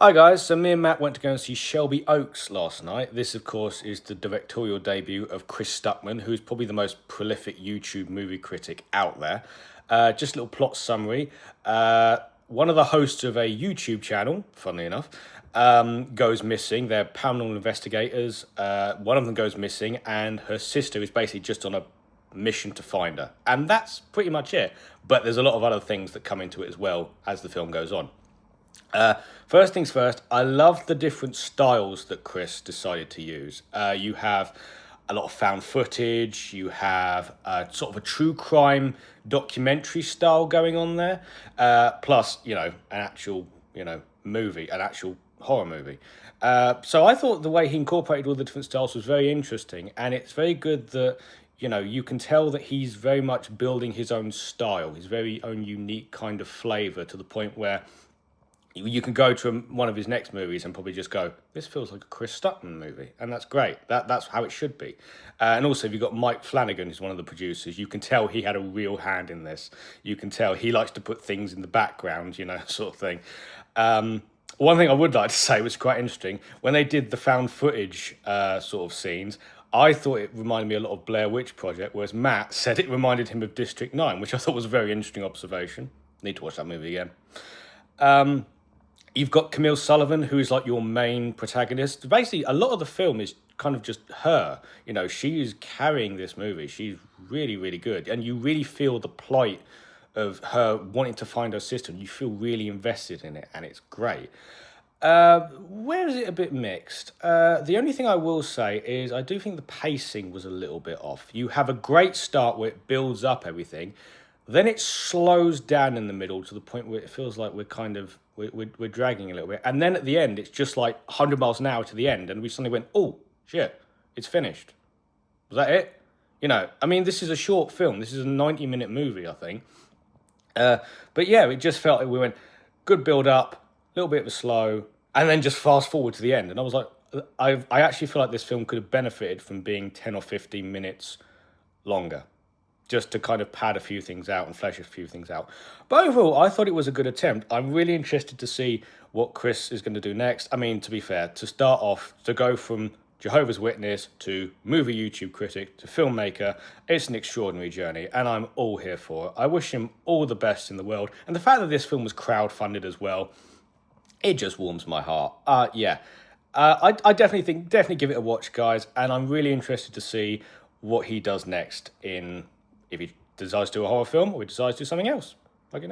Hi guys, so me and Matt went to go and see Shelby Oaks last night. This, of course, is the directorial debut of Chris Stuckman, who's probably the most prolific YouTube movie critic out there. Just a little plot summary. One of the hosts of a YouTube channel, funnily enough, goes missing. They're paranormal investigators. One of them goes missing, and her sister is basically just on a mission to find her. And that's pretty much it. But there's a lot of other things that come into it as well as the film goes on. First things first, I love the different styles that Chris decided to use. You have a lot of found footage, you have sort of a true crime documentary style going on there, plus, an actual, movie, an actual horror movie. So I thought the way he incorporated all the different styles was very interesting, and it's very good that, you can tell that he's very much building his own style, his very own unique kind of flavor to the point where you can go to one of his next movies and probably just go, this feels like a Chris Stuckman movie. And that's great. That's how it should be. And also, if you've got Mike Flanagan, who's one of the producers, you can tell he had a real hand in this. You can tell he likes to put things in the background, sort of thing. One thing I would like to say was quite interesting. When they did the found footage sort of scenes, I thought it reminded me a lot of Blair Witch Project, whereas Matt said it reminded him of District 9, which I thought was a very interesting observation. Need to watch that movie again. You've got Camille Sullivan, who's like your main protagonist. Basically, a lot of the film is kind of just her. She is carrying this movie. She's really, really good. And you really feel the plight of her wanting to find her sister. And you feel really invested in it, and it's great. Where is it a bit mixed? The only thing I will say is I do think the pacing was a little bit off. You have a great start where it builds up everything. Then it slows down in the middle to the point where it feels like we're dragging a little bit. And then at the end, it's just like 100 miles an hour to the end. And we suddenly went, oh, shit, it's finished. Was that it? This is a short film. This is a 90-minute movie, I think. But yeah, it just felt like we went, good build up, a little bit of a slow, and then just fast forward to the end. And I was like, I actually feel like this film could have benefited from being 10 or 15 minutes longer, just to kind of pad a few things out and flesh a few things out. But overall, I thought it was a good attempt. I'm really interested to see what Chris is going to do next. To be fair, to start off, to go from Jehovah's Witness to movie YouTube critic to filmmaker, it's an extraordinary journey, and I'm all here for it. I wish him all the best in the world. And the fact that this film was crowdfunded as well, it just warms my heart. I definitely give it a watch, guys, and I'm really interested to see what he does next if he decides to do a horror film or he decides to do something else. Like,